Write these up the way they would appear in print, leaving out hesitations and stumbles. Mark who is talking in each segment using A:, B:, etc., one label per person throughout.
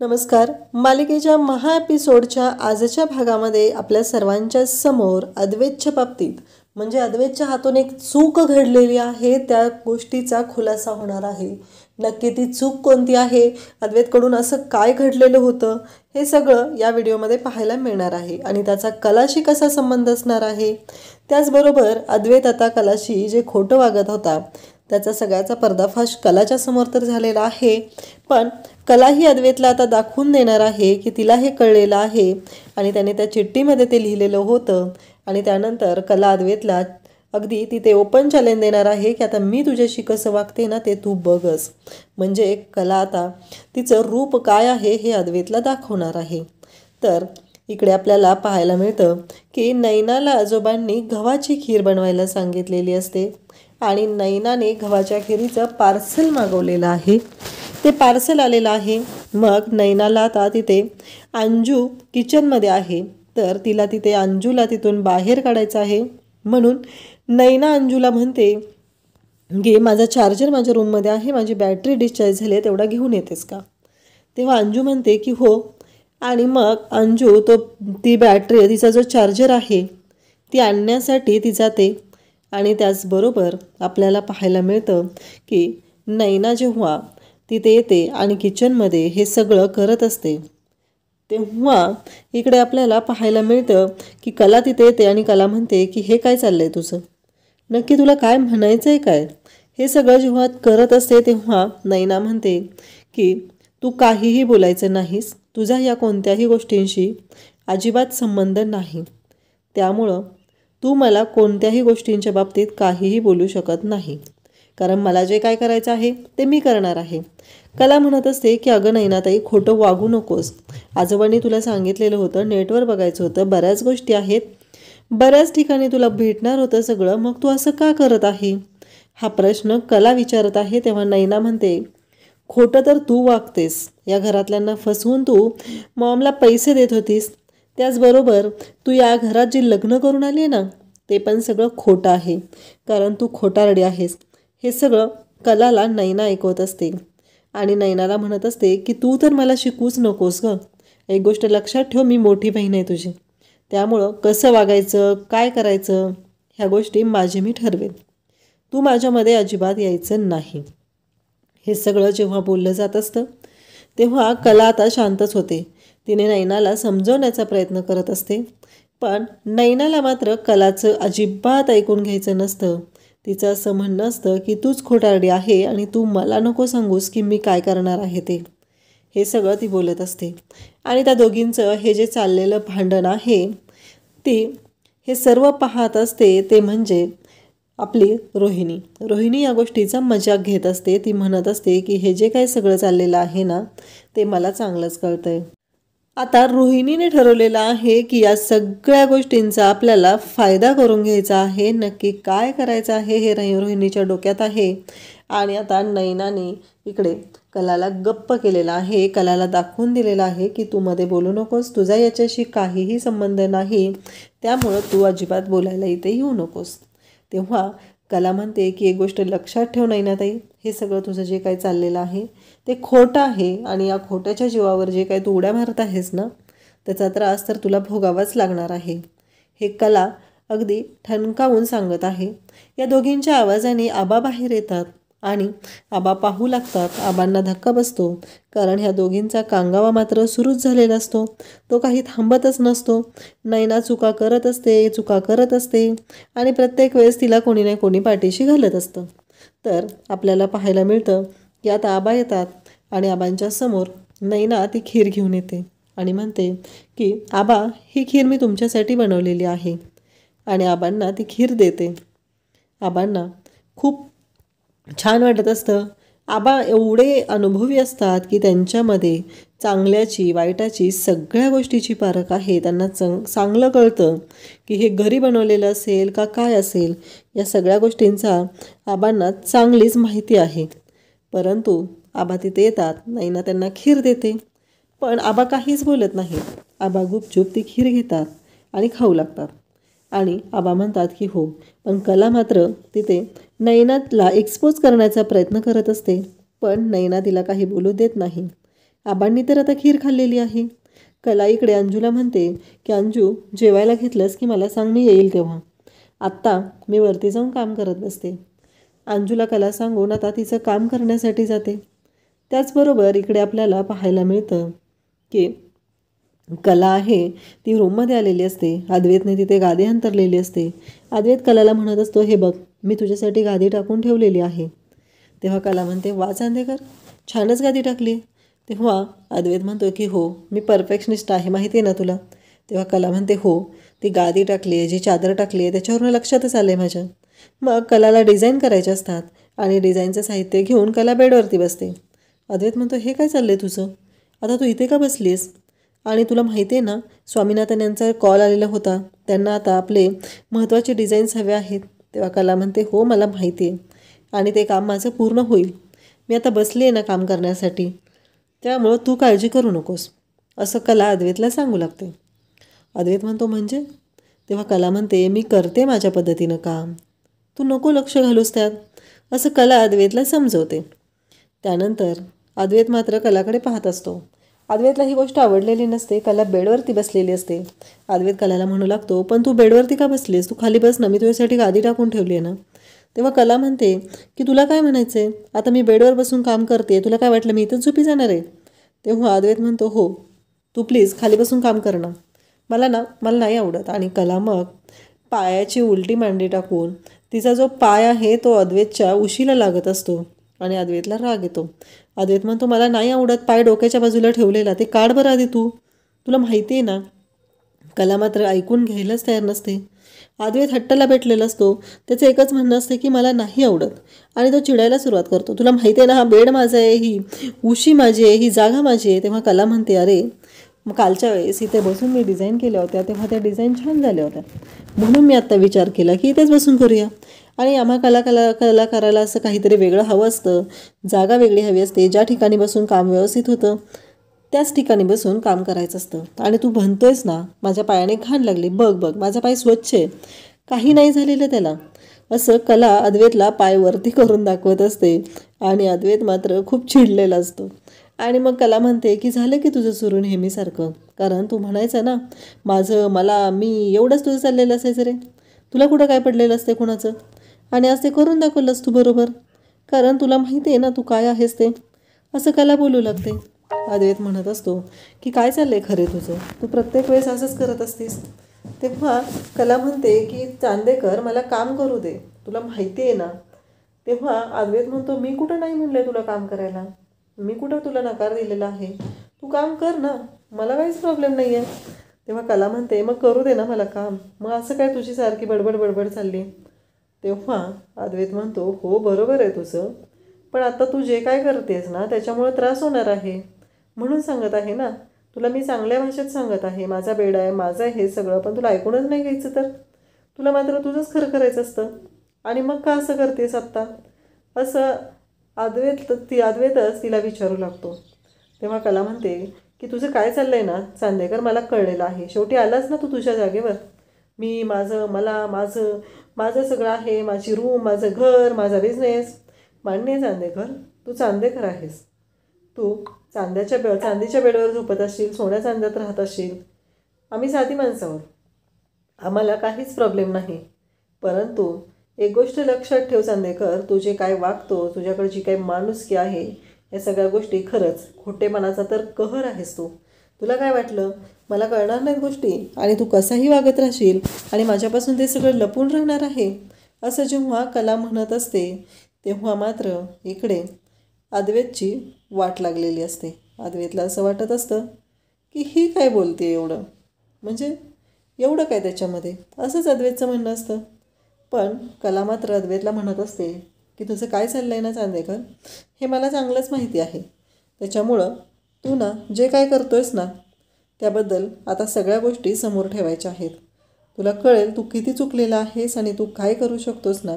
A: नमस्कार. मालिकेच्या महा एपिसोडच्या आजच्या भागामध्ये आपल्या सर्वांच्या समोर अद्वैतच्या बाबतीत म्हणजे अद्वैतच्या हातून एक चूक घडलेली आहे, त्या गोष्टीचा खुलासा होणार आहे. नक्की ती चूक कोणती आहे, अद्वैतकडून असं काय घडलेलं होतं, हे सगळं या व्हिडिओमध्ये पाहायला मिळणार आहे. आणि त्याचा कलाशी कसा संबंध असणार आहे, त्याचबरोबर अद्वैत आता कलाशी जे खोटं वागत होता त्याचा सगळ्याचा पर्दाफाश कलाच्या समोर तर झालेला आहे, पण कलाही अद्वैतला आता दाखवून देणार आहे की तिला हे कळलेलं आहे आणि त्याने त्या चिठ्ठीमध्ये ते लिहिलेलं होतं. आणि त्यानंतर कला अद्वैतला अगदी तिथे ओपन चॅलेंज देणार आहे की आता मी तुझ्याशी कसं वागते ना ते तू बघच. म्हणजे कला आता तिचं रूप काय आहे हे अद्वैतला दाखवणार आहे. तर इकडे आपल्याला पाहायला मिळतं की नैनाला आजोबांनी गव्हाची खीर बनवायला सांगितलेली असते आणि नैनाने गव्हाच्या खिरीचं पार्सल मागवलेलं आहे. ते पार्सल आलेलं आहे. मग नैनाला आता तिथे अंजू किचनमध्ये आहे, तर तिला तिथे अंजूला तिथून बाहेर काढायचं आहे. म्हणून नैना अंजूला म्हणते की माझा चार्जर माझ्या रूममध्ये आहे, माझी बॅटरी डिस्चार्ज झाली आहे, तेवढा घेऊन येतेस का. तेव्हा अंजू म्हणते की हो. आणि मग अंजू ती बॅटरी तिचा जो चार्जर आहे ती आणण्यासाठी ती जाते. आणि त्याचबरोबर आपल्याला पाहायला मिळतं की नैना जेव्हा तिथे येते आणि किचनमध्ये हे सगळं करत असते तेव्हा इकडे आपल्याला पाहायला मिळतं की कला तिथे येते आणि कला म्हणते की हे काय चाललंय तुझं, नक्की तुला काय म्हणायचं आहे काय. हे सगळं जेव्हा करत असते तेव्हा नैना म्हणते की तू काहीही बोलायचं नाहीस, तुझा या कोणत्याही गोष्टींशी अजिबात संबंध नाही, त्यामुळं तू मला कोणत्याही गोष्टींच्या बाबतीत काहीही बोलू शकत नाही, कारण मला जे काय करायचं आहे ते मी करणार आहे. कला म्हणत असते की अगं नैनाताई, खोटं वागू नकोस, आजोबांनी तुला सांगितलेलं होतं नेटवर बघायचं होतं, बऱ्याच गोष्टी आहेत, बऱ्याच ठिकाणी तुला भेटणार होतं सगळं, मग तू असं का करत आहे. हा प्रश्न कला विचारत आहे. तेव्हा नैना म्हणते खोटं तर तू वागतेस, या घरातल्यांना फसवून तू मॉमला पैसे देत होतीस, त्याचबरोबर तू या घरात जे लग्न करून आली ना ते पण सगळं खोटं आहे, कारण तू खोटारडी आहेस. हे सगळं कलाला नैना ऐकवत असते आणि नैनाला म्हणत असते की तू तर मला शिकवूच नकोस गं, एक गोष्ट लक्षात ठेव, मी मोठी बहीण आहे तुझी, त्यामुळं कसं वागायचं काय करायचं ह्या गोष्टी माझे मी ठरवेन, तू माझ्यामध्ये अजिबात यायचं नाही. हे सगळं जेव्हा बोललं जात असतं तेव्हा कला आता शांतच होते. तिने नैनाला समजवण्याचा प्रयत्न करत असते, पण नैनाला मात्र कलाचं अजिबात ऐकून घ्यायचं नसतं. तिचं असं म्हणणं असतं की तूच खोटारडी आहे आणि तू मला नको सांगूस की मी काय करणार आहे ते. हे सगळं ती बोलत असते. आणि त्या दोघींचं हे जे चाललेलं भांडण आहे ती हे सर्व पाहत असते ते म्हणजे आपली रोहिणी या गोष्टीचा मजाक घेत असते. ती म्हणत असते की हे जे काय सगळं चाललेलं आहे ना ते मला चांगलंच कळतंय. आता रोहिणीने ठरवलेलं आहे की या सगळ्या गोष्टींचा आपल्याला फायदा करून घ्यायचा आहे. नक्की काय करायचं आहे हे रोहिणीच्या डोक्यात आहे. आणि आता नैनाने इकडे कलाला गप्प केलेलं आहे, कलाला दाखवून दिलेलं आहे की तू मध्ये बोलू नकोस, तुझा याच्याशी काहीही संबंध नाही, त्यामुळं तू अजिबात बोलायला इथे येऊ नकोस. तेव्हा कला म्हणते की एक गोष्ट लक्षात ठेव नैनाताई, हे सगळं तुझं जे काही चाललेलं आहे ते खोटं आहे आणि या खोट्याच्या जीवावर जे काही तू उड्या मारत आहेस ना त्याचा त्रास तर तुला भोगावाच लागणार आहे. हे कला अगदी ठणकावून सांगत आहे. या दोघींच्या आवाजाने आबा बाहेर येतात आणि आबा पाहू लागतात. आबांना धक्का बसतो, कारण ह्या दोघींचा कांगावा मात्र सुरूच झालेला असतो, तो काही थांबतच नसतो. नैना चुका करत असते आणि प्रत्येक वेळेस तिला कोणी ना कोणी पाठीशी घालत असतं. तर आपल्याला पाहायला मिळतं की आता आबा येतात आणि आबांच्या समोर नैना ती खीर घेऊन येते आणि म्हणते की आबा, ही खीर मी तुमच्यासाठी बनवलेली आहे. आणि आबांना ती खीर देते. आबांना खूप छान वाटत असतं. आबा एवढे अनुभवी असतात की त्यांच्यामध्ये चांगल्याची वाईटाची सगळ्या गोष्टीची पारख आहे. त्यांना चांगलं कळतं की हे घरी बनवलेलं असेल का काय असेल, या सगळ्या गोष्टींचा आबांना चांगलीच माहिती आहे. परंतु आबा तिथे येतात, नैना त्यांना खीर देते, पण आबा काहीच बोलत नाही. आबा गुपचूप ती खीर घेतात आणि खाऊ लागतात. आणि आबा म्हणतात की हो, पण कला मात्र तिथे नैनाला एक्सपोज करण्याचा प्रयत्न करत असते, पण नैना तिला काही बोलू देत नाही. आबांनी तर आता खीर खाल्लेली आहे. कला इकडे अंजूला म्हणते की अंजू, जेवायला घेतलंस की मला सांग, मी येईल तेव्हा. आत्ता मी वरती जाऊन काम करत बसते. अंजूला कला सांगून आता तिचं काम करण्यासाठी जाते. त्याचबरोबर इकडे आपल्याला पाहायला मिळतं की कला आहे ती रूममध्ये आलेली असते. अद्वैतने तिथे गादी अंतरलेली असते. अद्वैत कलाला म्हणत असतो, हे बघ, मी तुझ्यासाठी गादी टाकून ठेवलेली आहे. तेव्हा कला म्हणते, वा चांदेकर, छानच गादी टाकली. तेव्हा अद्वैत म्हणतो की हो, मी परफेक्शनिस्ट आहे, माहिती आहे ना तुला. तेव्हा कला म्हणते, हो, ती गादी टाकली आहे, जी चादर टाकली आहे, त्याच्यावरून लक्षातच आलं आहे माझ्या. मग कलाला डिझाईन करायचे असतात आणि डिझाईनचं साहित्य घेऊन कला बेडवरती बसते. अद्वैत म्हणतो, हे काय चाललं आहे तुझं? आता तू इथे का बसलीस? आणि तुला माहिती आहे ना, स्वामीनाथन यांचा कॉल आलेला होता, त्यांना आता आपले महत्त्वाचे डिझाईन्स हवे आहेत. तेव्हा कला म्हणते, हो मला माहिती आहे आणि ते काम माझं पूर्ण होईल. मी आता बसली आहे ना काम करण्यासाठी, त्यामुळं तू काळजी करू नकोस, असं कला अद्वैतला सांगू लागते. अद्वैत म्हणतो, म्हणजे? तेव्हा कला म्हणते, मी करते माझ्या पद्धतीनं काम, तू नको लक्ष घालूस त्यात, असं कला अद्वैतला समजवते. त्यानंतर अद्वैत मात्र कलाकडे पाहत असतो. अद्वैतला ही गोष्ट आवडलेली नसते. कला बेडवरती बसलेली असते. अद्वैत कलाला म्हणू लागतो, पण तू बेडवरती का बसलीस? तू खाली बस ना, मी तुझ्यासाठी गादी टाकून ठेवली आहे ना. तेव्हा कला म्हणते की तुला काय म्हणायचं आहे? आता मी बेडवर बसून काम करते, तुला काय वाटलं मी इथंच झोपी जाणार आहे? तेव्हा अद्वैत म्हणतो, हो, तू प्लीज खाली बसून काम कर ना, मला नाही आवडत. आणि कला मग पायाची उलटी मांडी टाकून तिचा जो पाय आहे तो अद्वैतच्या उशीला लागत असतो आणि अद्वैतला राग येतो. अद्वैत म्हणतो, मला नाही आवडत, पाय डोक्याच्या बाजूला ठेवलेला, ते काढ बरं आधी तू, तुला माहिती आहे ना. कला मात्र ऐकून घ्यायलाच तयार नसते. अद्वैत हट्टाला भेटलेला असतो. त्याचं एकच म्हणणं असते की मला नाही आवडत आणि तो चिडायला सुरुवात करतो. तुला माहिती आहे ना, हा बेड माझा आहे, ही उशी माझी आहे, ही जागा माझी आहे. तेव्हा कला म्हणते, अरे मग कालच्या वेळेस इथे बसून मी डिझाईन केल्या होत्या, तेव्हा त्या डिझाईन छान झाल्या होत्या, म्हणून मी आत्ता विचार केला की इथेच बसून करूया. आणि आम्हा कलाकाराला असं काहीतरी वेगळं हवं असतं, जागा वेगळी हवी असते. ज्या ठिकाणी बसून काम व्यवस्थित होतं त्याच ठिकाणी बसून काम करायचं असतं. आणि तू म्हणतोयस ना, माझ्या पायाने घाण लागली, बघ बघ माझा पाय स्वच्छ आहे, काही नाही झालेलं त्याला, असं कला अद्वैतला पाय वरती करून दाखवत असते. आणि अद्वैत मात्र खूप चिडलेला असतो. आणि मग कला म्हणते की झालं की तुझं सुरू नेहमीसारखं, कारण तू म्हणायचं ना मी एवढंच तुझं चाललेलं असायचं रे, तुला कुठं काय पडलेलं असते कुणाचं, आणि आज ते करून दाखवलंस तू बरोबर, कारण तुला माहिती आहे ना तू काय आहेस ते, असं कला बोलू लागते. अद्वैत म्हणत असतो की काय चाललंय खरे तुझं, तू प्रत्येक वेळेस असंच करत असतीस. तेव्हा कला म्हणते की चांदेकर, मला काम करू दे, तुला माहिती आहे ना. तेव्हा अद्वैत म्हणतो, मी कुठं नाही म्हणलंय तुला काम करायला, मी कुठं तुला नकार दिलेला आहे, तू काम कर ना, मला काहीच प्रॉब्लेम नाही आहे. तेव्हा कला म्हणते, मग करू दे ना मला काम, मग असं काय तुझी सारखी बडबड बडबड चालली. तेव्हा अद्वैत म्हणतो, हो बरोबर आहे तुझं, पण आता तू जे काय करतेस ना त्याच्यामुळे त्रास होणार आहे, म्हणून सांगत आहे ना तुला, मी चांगल्या भाषेत सांगत आहे, माझा बेड आहे, माझं हे सगळं, पण तुला ऐकूनच नाही घ्यायचं तर तुला मात्र तुझंच खरं करायचं असतं, आणि मग का असं करतेस आत्ता, असं अद्वैतच तिला विचारू लागतो. तेव्हा कला म्हणते की तुझं काय चाललं आहे ना चांदेकर, मला कळलेलं आहे, शेवटी आलाच ना तू तुझ्या जागेवर, माझं सगळं आहे, माझी रूम, माझं घर, माझा बिझनेस, मान्य आहे चांदेकर, तू चांदेकर आहेस, तू चांदीच्या बेडवर झोपत असशील, सोन्या चांद्यात राहत असशील, आम्ही साधी माणसं आहोत, आम्हाला काहीच प्रॉब्लेम नाही. परंतु एक गोष्ट लक्षात ठेव चांदेकर, तू जे काय वागतो, तुझ्याकडे जी काही माणुसकी आहे, या सगळ्या गोष्टी खरंच खोटेपणाचा तर कहर आहेस तू. तुला काय वाटलं मला कळणार नाहीत गोष्टी, आणि तू कसाही वागत राहशील आणि माझ्यापासून ते सगळं लपून राहणार आहे, असं जेव्हा कला म्हणत असते तेव्हा मात्र इकडे अद्वैतची वाट लागलेली असते. अद्वैतला असं वाटत असतं की ही काय बोलते एवढं, म्हणजे एवढं काय त्याच्यामध्ये, असंच अद्वैतचं म्हणणं असतं. पण कला मात्र अद्वैतला म्हणत असते की तुझं काय चाललं आहे ना चांदेकर, हे मला चांगलंच माहिती आहे, त्याच्यामुळं तू ना जे काय करतोयस ना त्याबद्दल आता सगळ्या गोष्टी समोर ठेवायच्या आहेत. तुला कळेल तू किती चुकलेला आहेस आणि तू काय करू शकतोस ना,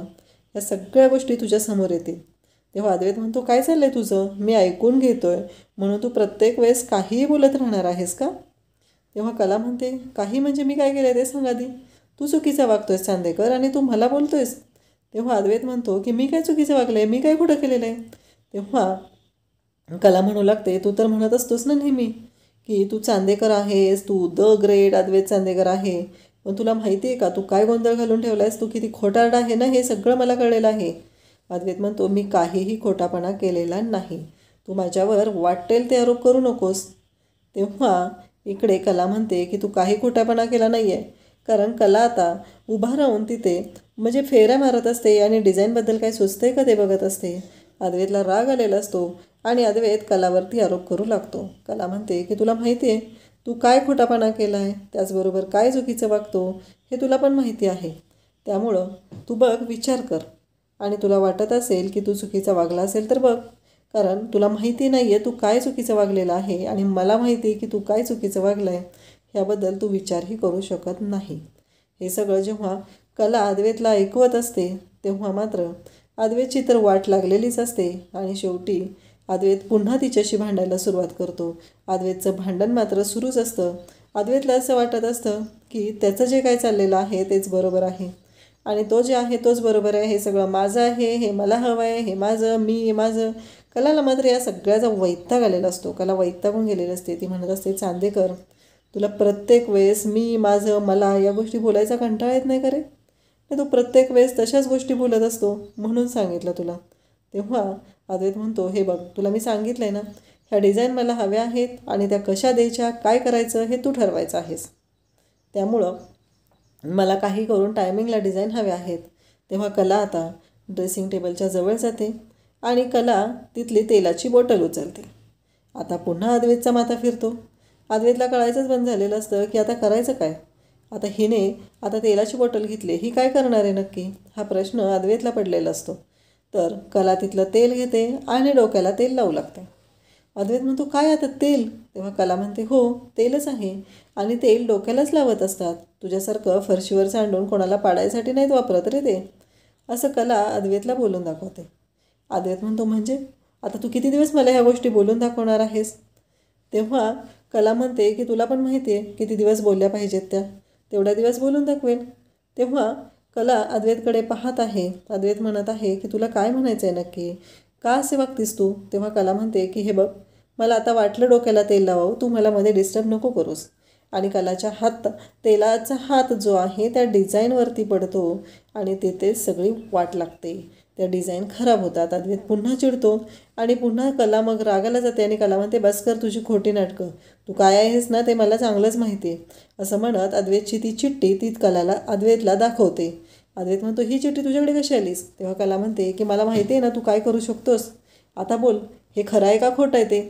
A: या सगळ्या गोष्टी तुझ्या समोर येतील. तेव्हा अद्वैत म्हणतो, काय चाललं आहे तुझं, मी ऐकून घेतोय म्हणून तू प्रत्येक वेळेस काहीही बोलत राहणार आहेस का. तेव्हा कला म्हणते, काही म्हणजे मी काय केलं ते सांग आधी, तू चुकीचं वागतोयस चांदेकर आणि तू मला बोलतोयस. तेव्हा अद्वैत म्हणतो की मी काय चुकीचं वागलं आहे, मी काय खोटं केलेलं आहे. तेव्हा कला म्हणू लागते, तू तर म्हणत असतोस ना नेहमी की तू चांदेकर आहेस, तू द ग्रेट अद्वैत चांदेकर आहे. पण तुला माहिती आहे का तू काय गोंधळ घालून ठेवला आहेस, तू किती खोटारडा आहे ना, हे सगळं मला कळलेलं आहे. अद्वैत म्हणतो, मी काहीही खोटापणा केलेला नाही. तू माझ्यावर वाटेल ते आरोप करू नकोस. तेव्हा इकडे कला म्हणते की तू काही खोटापणा केला नाही आहे. कारण कला आता उभा राहून तिथे म्हणजे फेऱ्या मारत असते आणि डिझाईनबद्दल काय सुचतंय का ते बघत असते. अद्वैतला राग आलेला असतो आणि अद्वैत कलावरती आरोप करू लागतो. कला म्हणते की तुला माहिती आहे तू काय खोटापणा केला आहे, त्याचबरोबर काय चुकीचं वागतो हे तुला पण माहिती आहे. त्यामुळं तू बघ, विचार कर, आणि तुला वाटत असेल की तू चुकीचा वागला असेल तर बघ. कारण तुला माहिती नाही आहे तू काय चुकीचं वागलेलं आहे आणि मला माहिती आहे की तू काय चुकीचं वागलं आहे. ह्याबद्दल तू विचारही करू शकत नाही. हे सगळं जेव्हा कला अद्वैतला ऐकवत असते तेव्हा मात्र अद्वैतची तर वाट लागलेलीच असते आणि शेवटी अद्वैत पुन्हा तिच्याशी भांडायला सुरुवात करतो. अद्वैतचं भांडण मात्र सुरूच असतं. अद्वैतला असं वाटत असतं की त्याचं जे काय चाललेलं आहे तेच बरोबर आहे आणि तो जे आहे तोच बरोबर आहे, हे सगळं माझं आहे, हे मला हवं आहे, हे माझं, मी, हे माझं. कलाला मात्र या सगळ्याचा वैताग आलेला असतो. कला वैतागून गेलेली असते. ती म्हणत असते, चांदेकर तुला प्रत्येक वेळेस मी, माझं, मला या गोष्टी बोलायचा कंटाळा येत नाही का रे? तू प्रत्येक वेळेस तशाच गोष्टी बोलत असतो म्हणून सांगितलं तुला. तेव्हा अद्वैत म्हणतो, हे बघ तुला मी सांगितलं आहे ना, ह्या डिझाईन मला हव्या आहेत आणि त्या कशा द्यायच्या, काय करायचं हे तू ठरवायचं आहेस. त्यामुळं मला काही करून टायमिंगला डिझाईन हव्या आहेत. तेव्हा कला आता ड्रेसिंग टेबलच्या जवळ जाते आणि कला तिथली तेलाची बॉटल उचलते. आता पुन्हा अद्वैतचा माथा फिरतो. अद्वैतला कळायचंच बंद झालेलं असतं की आता करायचं काय. आता हिने आता तेलाची बॉटल घेतली, ही काय करणार आहे नक्की, हा प्रश्न अद्वैतला पडलेला असतो. तर कला तिथलं तेल घेते आणि डोक्याला तेल लावू लागते. अद्वैत म्हणतो, काय आता तेल? तेव्हा कला म्हणते, हो तेलच आहे आणि तेल डोक्यालाच लावत असतात. तुझ्यासारखं फरशीवर सांडून कोणाला पाडायसाठी नाहीत वापरत रे ते, असं कला अद्वैतला बोलून दाखवते. अद्वैत म्हणतो, म्हणजे आता तू किती दिवस मला ह्या गोष्टी बोलून दाखवणार आहेस? तेव्हा कला म्हणते की तुला पण माहिती आहे किती दिवस बोलल्या पाहिजेत त्या, तेवढ्या दिवस बोलून दाखवेल. तेव्हा कला अद्वैतकडे पाहत आहे. अद्वैत म्हणत आहे की तुला काय म्हणायचं आहे नक्की, का असे वागतीस तू? तेव्हा कला म्हणते की हे बघ, मला आता वाटलं डोक्याला तेल लावावं, तू मला मध्ये डिस्टर्ब नको करूस. आणि कलाच्या तेलाचा हात जो आहे त्या डिझाईनवरती पडतो आणि तिथे सगळी वाट लागते. त्या डिझाईन खराब होतात. अद्वैत पुन्हा चिडतो आणि पुन्हा कला मग रागाला जाते आणि कला म्हणते, बस कर तुझी खोटी नाटकं, तू काय आहेस ना ते मला चांगलंच माहिती आहे, असं म्हणत अद्वैतची ती चिठ्ठी ती अद्वैतला दाखवते. अद्वैत म्हणतो, ही चिठ्ठी तुझ्याकडे कशी आलीस? तेव्हा कला म्हणते की मला माहिती आहे ना तू काय करू शकतोस, आता बोल हे खरं आहे का खोटं आहे ते.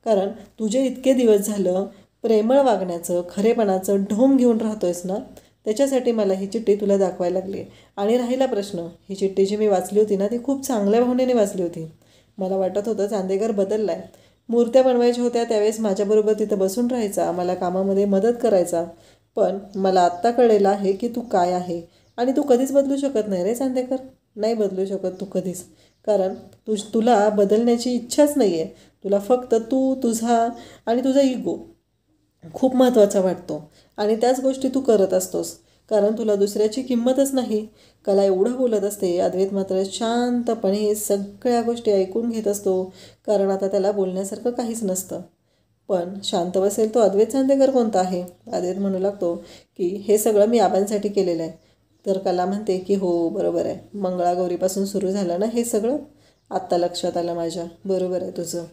A: कारण तुझे इतके दिवस झालं प्रेमळ वागण्याचं, खरेपणाचं ढोंग घेऊन राहतोयस ना, त्याच्यासाठी मला ही चिठ्ठी तुला दाखवायला लागली. आणि राहिला प्रश्न, ही चिठ्ठी जी मी वाचली होती ना ती खूप चांगल्या भावनेने वाचली होती. मला वाटत होतं चांदेकर बदलला आहे. मूर्त्या बनवायच्या होत्या त्यावेळेस माझ्याबरोबर तिथं बसून राहायचा, मला कामामध्ये मदत करायचा. पण मला आत्ता कळलेलं आहे की तू काय आहे आणि तू कधीच बदलू शकत नाही रे चांदेकर. नाही बदलू शकत तू कधीच. कारण तुला बदलण्याची इच्छाच नाही आहे. तुला फक्त तुझा आणि तुझा इगो खूप महत्त्वाचा वाटतो आणि त्याच गोष्टी तू करत असतोस. कारण तुला दुसऱ्याची किंमतच नाही. कला एवढं बोलत असते. अद्वैत मात्र शांतपणे सगळ्या गोष्टी ऐकून घेत असतो. कारण आता त्याला बोलण्यासारखं काहीच नसतं. पण शांत बसेल तो अद्वैत चांदेकर कोणता आहे? अद्वैत म्हणू लागतो की हे सगळं मी आबांसाठी केलेलं आहे. तर कला म्हणते की हो बरोबर आहे, मंगळागौरीपासून सुरू झालं ना हे सगळं, आत्ता लक्षात आलं माझ्या, बरोबर आहे तुझं.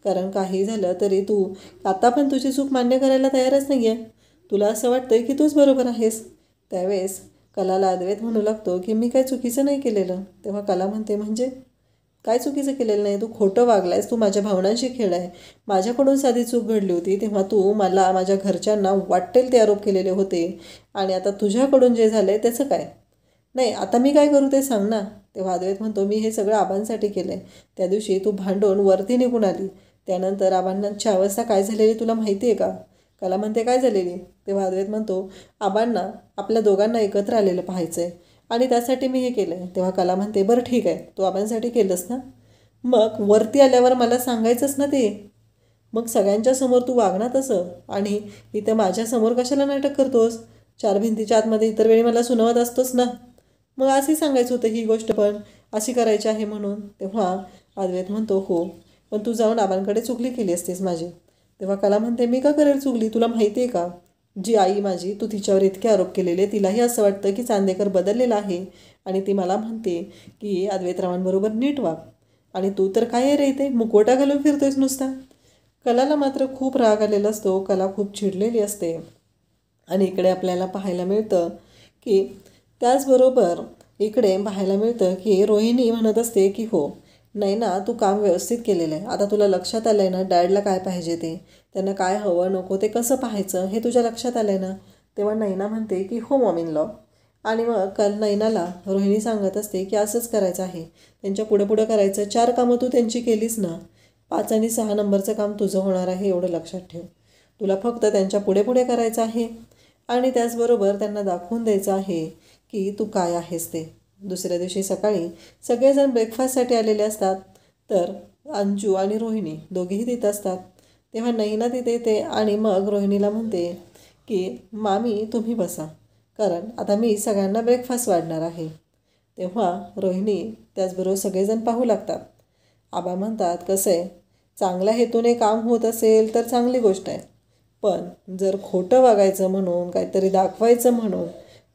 A: कारण काही झालं तरी तू आता पण तुझी चूक मान्य करायला तयारच नाही आहे. तुला असं वाटतं की तूच बरोबर आहेस. त्यावेळेस कलाला अद्वैत म्हणू लागतो की मी काय चुकीचं नाही केलेलं. तेव्हा कला म्हणते, म्हणजे काय चुकीचं केलेलं नाही, तू खोटं वागलायस, तू माझ्या भावनांशी खेळाय. माझ्याकडून साधी चूक घडली होती तेव्हा तू मला, माझ्या घरच्यांना वाटेल ते आरोप केलेले होते आणि आता तुझ्याकडून जे झालं आहे त्याचं काय? नाही आता मी काय करू ते सांग ना. तेव्हा अद्वैत म्हणतो, मी हे सगळं आबांसाठी केलं आहे. त्या दिवशी तू भांडून वरती निघून आली, त्यानंतर आबांची अवस्था काय झालेली तुला माहिती आहे का? कला म्हणते, काय झालेली? तेव्हा अद्वैत म्हणतो, आबांना आपल्या दोघांना एकत्र आलेलं पाहायचं आहे आणि त्यासाठी मी हे केलं आहे. तेव्हा कला म्हणते, बरं ठीक आहे, तू आबांसाठी केलंस ना, मग वरती आल्यावर मला सांगायचंच ना ते. मग सगळ्यांच्या समोर तू वागणार तसं आणि इथं माझ्यासमोर कशाला नाटक करतोस? चार भिंतीच्या आतमध्ये इतर वेळी मला सुनावत असतोस ना. मग असंही सांगायचं होतं ही गोष्ट पण अशी करायची आहे म्हणून. तेव्हा अद्वैत म्हणतो, हो पण तू जाऊन आबांकडे चुगली केली असतीस माझी. तेव्हा कला म्हणते, मी का करेल चुगली? तुला माहिती आहे का, जी आई माझी, तू तिच्यावर इतके आरोप केलेले, तिलाही असं वाटतं की चांदेकर बदललेला आहे आणि ती मला म्हणते की अद्वैतरावांबरोबर नीट वाग. आणि तू तर काय रे ते मुकोटा घालून फिरतोयस नुसता. कलाला मात्र खूप राग आलेला असतो. कला खूप चिडलेली असते. आणि इकडे आपल्याला पाहायला मिळतं की त्याचबरोबर इकडे पाहायला मिळतं की रोहिणी म्हणत असते की हो नाही ना, तू काम व्यवस्थित केलेलं आहे. आता तुला लक्षात आलं आहे ना डॅडला काय पाहिजे ते, त्यांना काय हवं नको ते कसं पाहायचं हे तुझ्या लक्षात आलं आहे ना. तेव्हा नैना म्हणते की हो मॉम इन लॉ. आणि मग काल नैनाला रोहिणी सांगत असते की असंच करायचं आहे, त्यांच्या पुढे पुढे करायचं. 4 कामं तू त्यांची केलीस ना, 5 आणि 6 नंबरचं काम तुझं होणार आहे एवढं लक्षात ठेव. तुला फक्त त्यांच्या पुढे पुढे करायचं आहे आणि त्याचबरोबर त्यांना दाखवून द्यायचं आहे की तू काय आहेस ते. दुसऱ्या दिवशी सकाळी सगळेजण ब्रेकफास्टसाठी आलेले असतात. तर अंजू आणि रोहिणी दोघेही तिथं असतात. तेव्हा नैना तिथे येते आणि मग रोहिणीला म्हणते की मामी तुम्ही बसा, कारण आता मी सगळ्यांना ब्रेकफास्ट वाढणार आहे. तेव्हा रोहिणी त्याचबरोबर सगळेजण पाहू लागतात. आबा म्हणतात, कसं आहे, चांगल्या हेतूने काम होत असेल तर चांगली गोष्ट आहे, पण जर खोटं वागायचं म्हणून काहीतरी दाखवायचं म्हणून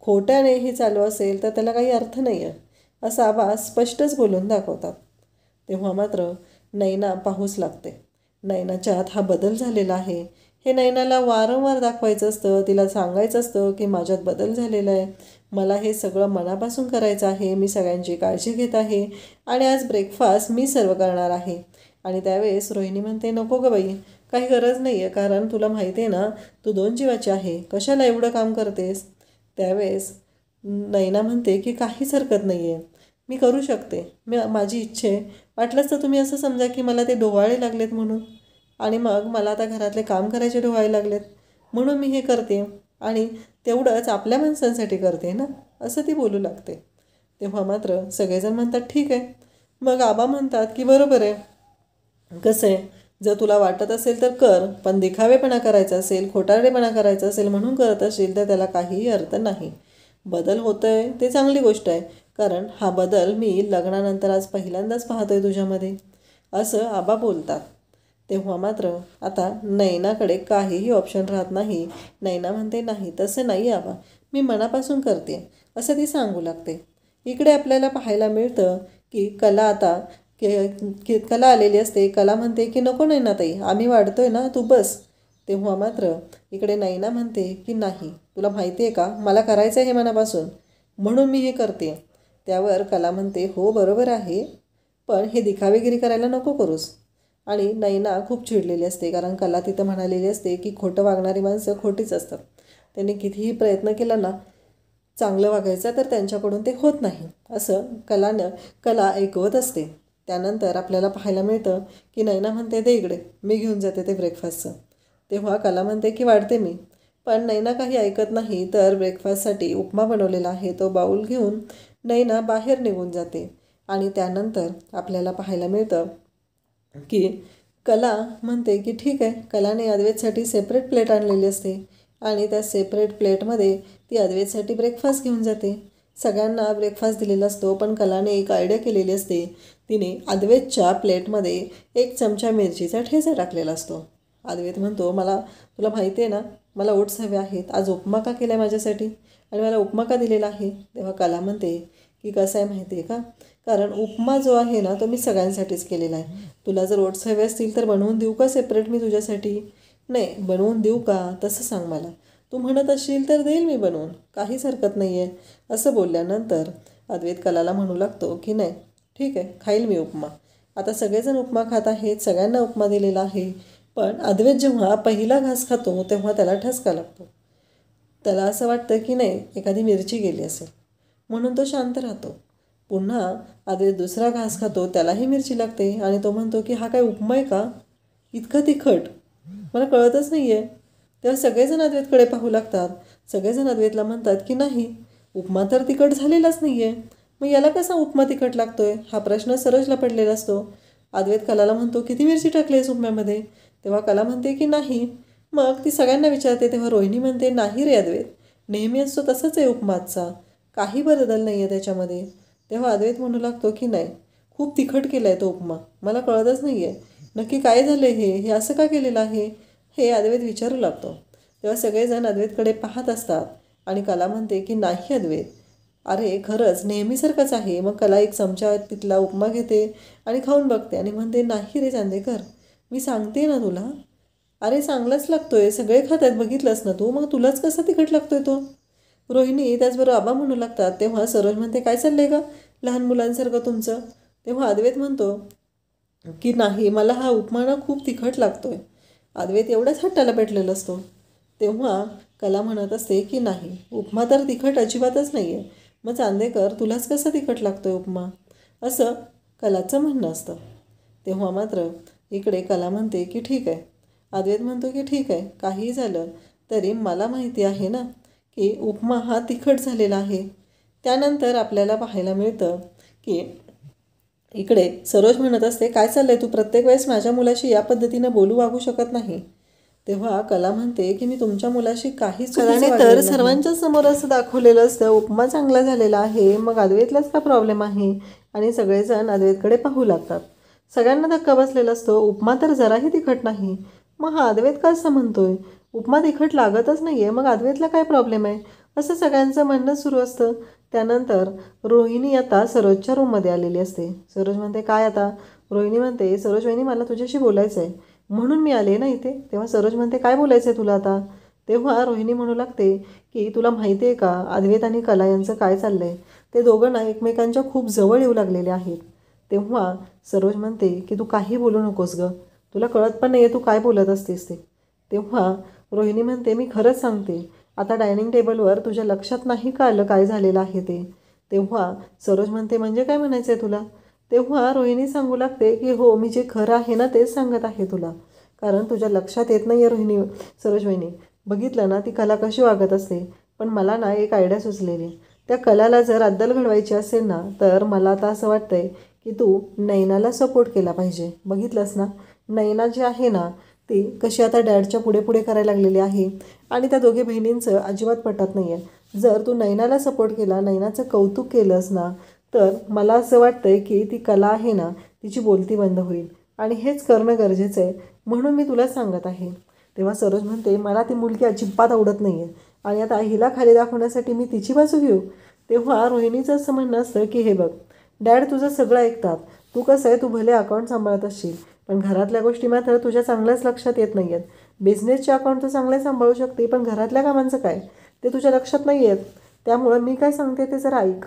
A: खोट्याने हे चालू असेल तर त्याला काही अर्थ नाही आहे, असं आबा स्पष्टच बोलून दाखवतात. तेव्हा मात्र नैना पाहूच लागते. नैनाच्यात हा बदल झालेला आहे हे नैनाला वारंवार दाखवायचं असतं. तिला सांगायचं असतं की माझ्यात बदल झालेला आहे, मला हे सगळं मनापासून करायचं आहे, मी सगळ्यांची काळजी घेत आहे आणि आज ब्रेकफास्ट मी सर्व करणार आहे. आणि त्यावेळेस रोहिणी म्हणते, नको गं बाई, काही गरज नाही आहे, कारण तुला माहिती आहे ना तू 2 जीवाची आहे, कशाला एवढं काम करतेस. त्यावेळेस नैना म्हणते की काहीच हरकत नाही आहे, मी करू शकते, माझी इच्छा आहे. वाटलंच तर तुम्ही असं समजा की मला ते डोहाळे लागलेत म्हणून, आणि मग मला आता घरातले काम करायचे डोहाळे लागलेत म्हणून मी हे करते आणि तेवढंच आपल्या माणसांसाठी करते ना, असं ती बोलू लागते. तेव्हा मात्र सगळेजण म्हणतात ठीक आहे. मग आबा म्हणतात की बरोबर आहे, कसं आहे, जर तुला वाटत असेल तर कर, पण दिखावेपणा करायचा असेल, खोटारडेपणा करायचा असेल म्हणून करत असेल तर त्याला काहीही अर्थ नाही. बदल होतो आहे ते चांगली गोष्ट आहे, कारण हा बदल मी लग्नानंतर आज पहिल्यांदाच पाहतोय तुझ्यामध्ये, असं आबा बोलतात. तेव्हा मात्र आता नैनाकडे काहीही ऑप्शन राहत नाही. नैना म्हणते, नाही तसं नाही आबा, मी मनापासून करते, असं ती सांगू लागते. इकडे आपल्याला पाहायला मिळतं की कला आता कला आलेली असते. कला म्हणते की नको नैना ताई, आम्ही वाढतोय ना, तू बस. तेव्हा मात्र इकडे नैना म्हणते की नाही, तुला माहिती आहे का, मला करायचं आहे हे मनापासून म्हणून मी हे करते. त्यावर कला म्हणते, हो बरोबर आहे, पण हे दिखावेगिरी करायला नको करूस. आणि नैना खूप चिडलेली असते, कारण कला तिथं म्हणालेली असते की खोटं वागणारी माणसं खोटीच असतात. त्यांनी कितीही प्रयत्न केला ना चांगलं वागायचं तर त्यांच्याकडून ते होत नाही, असं कला ऐकवत असते. त्यानंतर आपल्याला पाहायला मिळतं की नैना म्हणते, दे इकडे, मी घेऊन जाते ते ब्रेकफास्टचं. तेव्हा कला म्हणते की वाढते मी, पण नैना काही ऐकत नाही. तर ब्रेकफास्टसाठी उपमा बनवलेला आहे तो बाऊल घेऊन नैना बाहेर निघून जाते. आणि त्यानंतर आपल्याला पाहायला मिळतं की कला म्हणते की ठीक आहे. कलाने अद्वैतसाठी सेपरेट प्लेट आणलेली असते आणि त्या सेपरेट प्लेटमध्ये ती अद्वैतसाठी ब्रेकफास्ट घेऊन जाते. सगळ्यांना ब्रेकफास्ट दिलेला असतो, पण कलाने एक आयडिया केलेली असते. तिने अद्वैतच्या प्लेटमध्ये 1 चमचा मिरचीचा ठेचा टाकलेला असतो. अद्वैत म्हणतो, तुला माहिती आहे ना, मला ओट्स हवे आहेत, आज उपमा का केला आहे माझ्यासाठी आणि मला उपमा का दिलेला आहे. तेव्हा कला म्हणते की कसं आहे माहिती आहे का, कारण उपमा जो आहे ना तो मी सगळ्यांसाठीच केलेला आहे. तुला जर ओट्स हवे असतील तर बनवून देऊ का सेपरेट मी तुझ्यासाठी. नाही बनवून देऊ का तसं सांग मला, तू म्हणत असशील तर देईल मी बनवून, काहीच हरकत नाही आहे. असं बोलल्यानंतर अद्वैत कलाला म्हणू लागतो की नाही ठीक आहे, खाईल मी उपमा. आता सगळेजण उपमा खात आहेत, सगळ्यांना उपमा दिलेला आहे, पण अद्वैत जेव्हा पहिला घास खातो तेव्हा त्याला ठसका लागतो. त्याला असं वाटतं की नाही एखादी मिरची गेली असेल, म्हणून तो शांत राहतो. पुन्हा अद्वैत दुसरा घास खातो, त्यालाही मिरची लागते आणि तो म्हणतो की हा काय उपमा आहे का, इतकं तिखट, मला कळतच नाही आहे. तेव्हा सगळेजण अद्वैतकडे पाहू लागतात. सगळेजण अद्वैतला म्हणतात की नाही, उपमा तर तिखट झालेलाच नाही आहे, मग याला कसा उपमा तिखट लागतोय, हा प्रश्न सरोजला पडलेला असतो. अद्वैत कलाला म्हणतो, किती मिरची टाकली आहेस उपम्यामध्ये. तेव्हा कला म्हणते की नाही. मग ती सगळ्यांना विचारते. तेव्हा रोहिणी म्हणते, नाही रे अद्वैत, नेहमी असतो तसंच आहे उपमाचा, काही बदल नाही आहे त्याच्यामध्ये. तेव्हा अद्वैत म्हणू लागतो की नाही, खूप तिखट केला आहे तो उपमा, मला कळतच नाही आहे, नक्की काय झालं हे असं का केलेलं आहे, हे अद्वैत विचारू लागतो. तेव्हा सगळेजण अद्वैतकडे पाहत असतात आणि कला म्हणते की नाही अद्वैत, अरे खरंच नेहमीसारखंच आहे. मग कला एक चमचा तिथला उपमा घेते आणि खाऊन बघते आणि म्हणते नाही रे चांदेकर, मी सांगते ना तुला, अरे चांगलाच लागतोय, सगळे खात आहेत बघितलंस ना तू, मग तुलाच कसा तिखट लागतोय तो. रोहिणी त्याचबरोबर आबा म्हणू लागतात. तेव्हा सरोज म्हणते काय चाललंय का लहान मुलांसारखं तुमचं. तेव्हा अद्वैत म्हणतो की नाही, मला हा उपमा ना खूप तिखट लागतोय. अद्वैत एवढ्याच हट्टाला पेटलेला असतो. तेव्हा कला म्हणत असते की नाही, उपमा तर तिखट अजिबातच नाही आहे. मग चांदेकर तुलाच कसा तिखट लागतोय उपमा, असं कलाचं म्हणणं असतं. तेव्हा मात्र इकडे कला म्हणते की ठीक आहे. अद्वैत म्हणतो की ठीक आहे, काहीही झालं तरी मला माहिती आहे ना की उपमा हा तिखट झालेला आहे. त्यानंतर आपल्याला पाहायला मिळतं की इकडे सरोज म्हणत असते काय चाललंय, तू प्रत्येक वेळेस माझ्या मुलाशी या पद्धतीनं बोलू वागू शकत नाही. तेव्हा कला म्हणते की मी तुमच्या मुलाशी काहीच कलाने तर सर्वांच्या समोर असं दाखवलेलं असतं उपमा चांगला झालेला आहे, मग अद्वैतलाच का प्रॉब्लेम आहे. आणि सगळेजण अद्वैतकडे पाहू लागतात. सगळ्यांना धक्का बसलेला असतो, उपमा तर जराही तिखट नाही. मग हा अद्वैत का असं म्हणतोय, उपमा तिखट लागतच नाही आहे, मग अद्वैतला काय प्रॉब्लेम आहे, असं सगळ्यांचं म्हणणं सुरू असतं. त्यानंतर रोहिणी आता सरोजच्या रूममध्ये आलेली असते. सरोज म्हणते काय आता. रोहिणी म्हणते सरोज वहिनी मला तुझ्याशी बोलायचं आहे म्हणून मी आले ना इथे. तेव्हा सरोज म्हणते काय बोलायचं आहे तुला आता. तेव्हा रोहिणी म्हणू लागते की तुला माहिती आहे का अद्वैत आणि कला यांचं काय चाललं आहे, ते दोघं ना एकमेकांच्या खूप जवळ येऊ लागलेले आहेत. तेव्हा सरोज म्हणते की तू काही बोलू नकोस गं, तुला कळत पण नाही आहे तू काय बोलत असतेस ते. तेव्हा रोहिणी म्हणते मी खरंच सांगते, आता डायनिंग टेबलवर तुझ्या लक्षात नाही का आलं काय झालेलं आहे ते. तेव्हा सरोज म्हणते म्हणजे काय म्हणायचं आहे तुला. तेव्हा रोहिणी सांगू लागते की हो, मी जे खरं आहे ना तेच सांगत आहे तुला, कारण तुझ्या लक्षात येत नाही आहे रोहिणी. सरोज वहिनी बघितलं ना ती कला कशी वागत असते, पण मला ना एक आयडिया सुचलेली. त्या कलाला जर अद्दल घडवायची असेल ना तर मला आता असं वाटतंय की तू नैनाला सपोर्ट केला पाहिजे. बघितलंस ना नैना जी आहे ना ती कशी आता डॅडच्या पुढे पुढे करायला लागलेली आहे आणि त्या दोघे बहिणींचं अजिबात पटत नाही आहे. जर तू नैनाला सपोर्ट केला, नैनाचं कौतुक केलंस ना, तर मला असं वाटतंय की ती कला आहे ना तिची बोलती बंद होईल आणि हेच करणं गरजेचं आहे, म्हणून मी तुला सांगत आहे. तेव्हा सरोज म्हणते मला ती मुलगी अजिबात आवडत नाही आहे आणि आता हिला खाली दाखवण्यासाठी मी तिची बाजू घेऊ. तेव्हा रोहिणीचं असं म्हणणं असतं की हे बघ डॅड तुझं सगळं ऐकतात, तू कसं आहे तू भले अकाउंट सांभाळत असशील पण घरातल्या गोष्टी मात्र तुझ्या चांगल्याच लक्षात येत नाही आहेत. बिझनेसचे अकाउंट तर चांगले सांभाळू शकते पण घरातल्या कामांचं काय ते तुझ्या लक्षात नाही आहेत. त्यामुळं मी काय सांगते ते जरा ऐक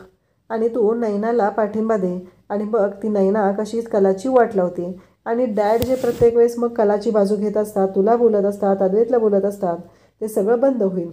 A: आणि तू नैनाला पाठिंबा दे आणि बघ ती नैना कशी कलाची वाट लावते. आणि डॅड जे प्रत्येक वेळेस मग कलाची बाजू घेत असतात, तुला बोलत असतात, अद्वैतला बोलत असतात, ते सगळं बंद होईल.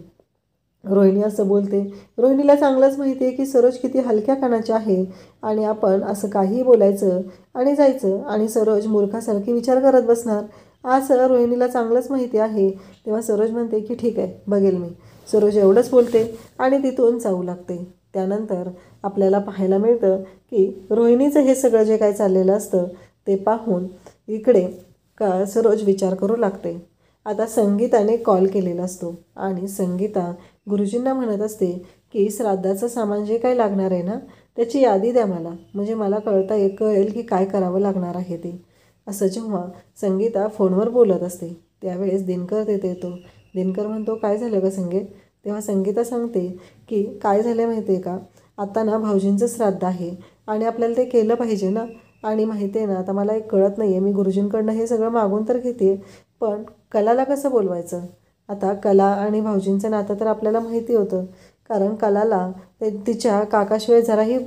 A: रोहिणी असं बोलते. रोहिणीला चांगलंच माहिती आहे की सरोज किती हलक्या कानाची आहे आणि आपण असं काहीही बोलायचं आणि जायचं आणि सरोज मूर्खासारखी विचार करत बसणार असं रोहिणीला चांगलंच माहिती आहे. तेव्हा सरोज म्हणते की ठीक आहे बघेल मी. सरोज एवढंच बोलते आणि तिथून जाऊ लागते. त्यानंतर आपल्याला पाहायला मिळतं की रोहिणीचं हे सगळं जे काय चाललेलं असतं ते पाहून इकडे सरोज विचार करू लागते. आता संगीताने कॉल केलेला असतो आणि संगीता गुरुजींना म्हणत असते की श्राद्धाचं सामान जे काही लागणार आहे ना त्याची यादी द्या मला, म्हणजे मला कळेल की काय करावं लागणार आहे ते. असं जेव्हा संगीता फोनवर बोलत असते त्यावेळेस दिनकर तिथे येतो. दिनकर म्हणतो काय झालं का संगीत. तेव्हा संगीता सांगते की काय झालं माहिती आहे का, आता ना भाऊजींचं श्राद्ध आहे आणि आपल्याला ते केलं पाहिजे ना, आणि माहिती आहे ना आता मला एक कळत नाही आहे, मी गुरुजींकडनं हे सगळं मागून तर घेते पण कलाला कसं बोलवायचं. आता कला आणि भाऊजींचं नातं तर आपल्याला माहिती होतं, कारण कलाला ते तिच्या काकाशिवाय जराही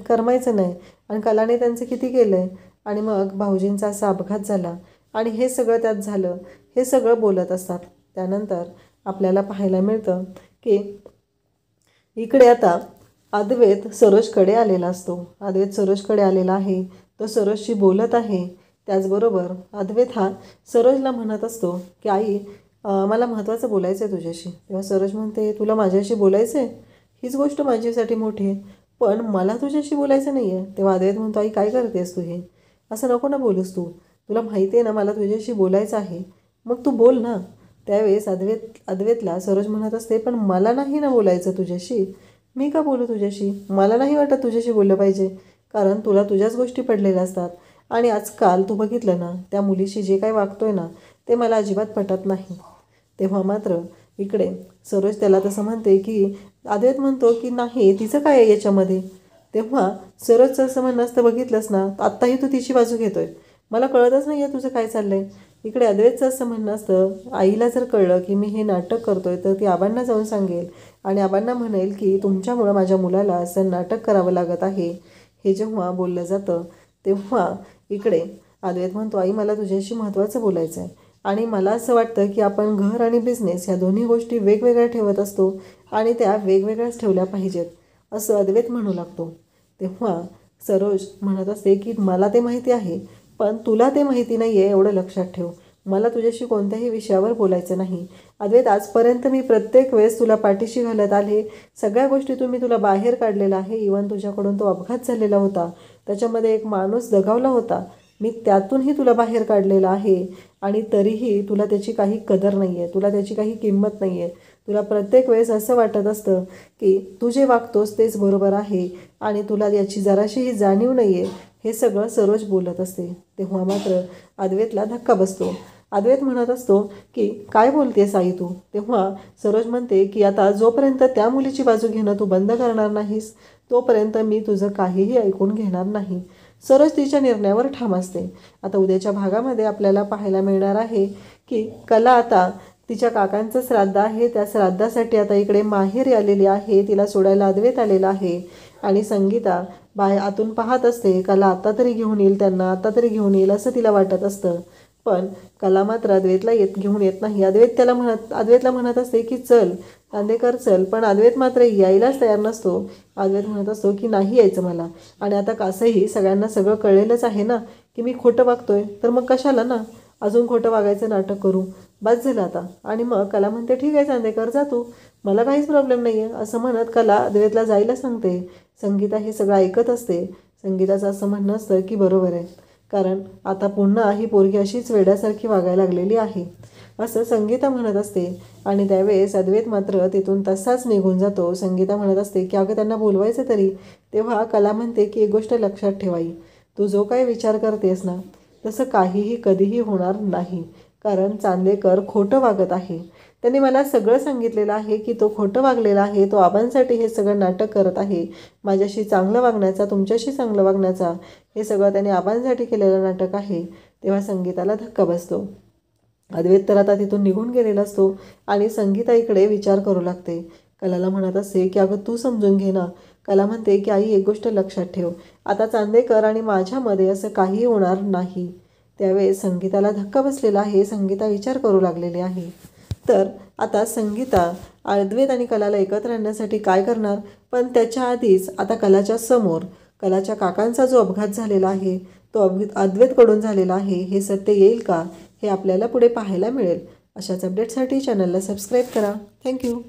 A: करमायचं नाही आणि कलाने त्यांचं किती केलं आहे. आणि मग भाऊजींचा असा अपघात झाला आणि हे सगळं त्यात झालं, हे सगळं बोलत असतात. त्यानंतर आपल्याला पाहायला मिळतं की इकडे आता अद्वैत सरोजकडे आलेला असतो. अद्वैत सरोजकडे आलेला आहे, तो सरोजशी बोलत आहे. त्याचबरोबर अद्वैत हा सरोजला म्हणत असतो की आई मला महत्त्वाचं बोलायचं आहे तुझ्याशी. तेव्हा सरोज म्हणते तुला माझ्याशी बोलायचं आहे, हीच गोष्ट माझ्यासाठी मोठी आहे, पण मला तुझ्याशी बोलायचं नाही आहे. तेव्हा अद्वैत म्हणतो आई काय करतेस तू, हे असं नको ना बोलूस तू, तुला माहिती आहे ना मला तुझ्याशी बोलायचं आहे, मग तू बोल ना. त्यावेळेस अद्वैतला सरोज म्हणत असते पण मला नाही ना बोलायचं तुझ्याशी, मी का बोलू तुझ्याशी, मला नाही वाटत तुझ्याशी बोललं पाहिजे, कारण तुला तुझ्याच गोष्टी पडलेल्या असतात आणि आजकाल तू बघितलं ना, त्या मुलीशी जे काही वागतोय ना ते मला अजिबात पटत नाही. तेव्हा मात्र इकडे सरोज त्याला तसं म्हणते की अद्वैत म्हणतो की नाही तिचं काय आहे याच्यामध्ये. तेव्हा सरोजचं असं म्हणणं असतं, बघितलंस ना आत्ताही तू तिची बाजू घेतोय, मला कळतच नाही आहे तुझं काय चाललंय. इकडे अद्वैतचं असं म्हणणं असतं, आईला जर कळलं की मी हे नाटक करतोय तर ती आबांना जाऊन सांगेल आणि आबांना म्हणेल की तुमच्यामुळं माझ्या मुलाला असं नाटक करावं लागत आहे. हे जेव्हा बोललं जातं तेव्हा इकडे अद्वैत म्हणतो, आई मला तुझ्याशी महत्त्वाचं बोलायचं आहे आणि मला असं वाटतं की आपण घर आणि बिझनेस ह्या दोन्ही गोष्टी वेगवेगळ्या ठेवत असतो आणि त्या वेगवेगळ्याच ठेवल्या पाहिजेत असं अद्वैत म्हणू लागतो. तेव्हा सरोज म्हणत असते की मला ते माहिती आहे, पण तुला ते माहिती नाही आहे एवढं लक्षात ठेव. मला तुझ्याशी कोणत्याही विषयावर बोलायचं नाही. अद्वैत आजपर्यंत मी प्रत्येक वेळेस तुला पाठीशी घालत आले, सगळ्या गोष्टीतून मी तुला बाहेर काढलेला आहे. इवन तुझ्याकडून तो अपघात झालेला होता, त्याच्यामध्ये एक माणूस दगावला होता, मी त्यातूनही तुला बाहेर काढलेलं आहे आणि तरीही तुला त्याची काही कदर नाही आहे, तुला त्याची काही किंमत नाही आहे. तुला प्रत्येक वेळेस असं वाटत असतं की तू जे वागतोस तेच बरोबर आहे आणि तुला याची जराशीही जाणीव नाही आहे. हे सगळं सरोज बोलत असते. तेव्हा मात्र अद्वैतला धक्का बसतो. अद्वैत म्हणत असतो की काय बोलतेस आई तू. तेव्हा सरोज म्हणते की आता जोपर्यंत त्या मुलीची बाजू घेणं तू बंद करणार नाहीस तोपर्यंत मी तुझं काहीही ऐकून घेणार नाही. सरोज तिच्या निर्णयावर ठाम असते. आता उद्याच्या भागामध्ये आपल्याला पाहायला मिळणार आहे की कला आता तिच्या काकांचं श्राद्ध आहे, त्या श्राद्धासाठी आता इकडे माहेरी आलेली आहे, तिला सोडायला अद्वैत आलेला आहे आणि संगीता आतून पाहत असते कला आत्ता तरी घेऊन येईल, त्यांना आत्ता तरी घेऊन येईल असं तिला वाटत असतं. पण कला मात्र अद्वैतला घेऊन येत नाही. अद्वैतला म्हणत असते की चल चांदेकर चल, पण अद्वैत मात्र यायलाच तयार नसतो. अद्वैत म्हणत असतो की नाही यायचं मला, आणि आता कसंही सगळ्यांना सगळं कळलेलंच आहे ना की मी खोटं वागतोय, तर मग कशाला ना अजून खोटं वागायचं नाटक करू, बस झालं आता. आणि मग कला म्हणते ठीक आहे चांदेकर जा तू, मला काहीच प्रॉब्लेम नाही आहे असं म्हणत कला अद्वैतला जायला सांगते. संगीता हे सगळं ऐकत असते. संगीताचं असं म्हणणं असतं की बरोबर आहे, कारण आता पुन्हा ही पोरगी अशीच वेड्यासारखी वागायला लागलेली आहे असं संगीता म्हणत असते. आणि त्यावेळेस अद्वैत मात्र तिथून तसाच निघून जातो. संगीता म्हणत असते की अगं त्यांना बोलवायचं तरी. तेव्हा कला म्हणते की एक गोष्ट लक्षात ठेवाई, तू जो काही विचार करतेस ना तसं काहीही कधीही होणार नाही, कारण चांदेकर खोटं वागत आहे. त्यांनी मला सगळं सांगितलेलं आहे की तो खोटं वागलेला आहे, तो आबांसाठी हे सगळं नाटक करत आहे, माझ्याशी चांगलं वागण्याचा, तुमच्याशी चांगलं वागण्याचा, हे सगळं त्याने आबांसाठी केलेलं नाटक आहे. तेव्हा संगीताला धक्का बसतो. अद्वैत तर आता तिथून निघून गेलेला असतो आणि संगीता इकडे विचार करू लागते. कलाला म्हणत असते की अगं तू समजून घे ना. कला म्हणते की आई एक गोष्ट लक्षात ठेव, आता चांदेकर आणि माझ्यामध्ये असं काही होणार नाही. त्यावेळेस संगीताला धक्का बसलेला आहे. संगीता विचार करू लागलेली आहे. तर आता संगीता अद्वैत आणि कलाला एकत्र आणण्यासाठी काय करणार, पण त्याच्या आधीच आता कलाच्या समोर कलाच्या काकांचा जो अपघात झालेला आहे तो अद्वैतकडून झालेला आहे, हे सत्य येईल का हे आपल्याला पुढे पाहायला मिळेल. अशाच अपडेटसाठी चॅनलला सबस्क्राईब करा. थँक्यू.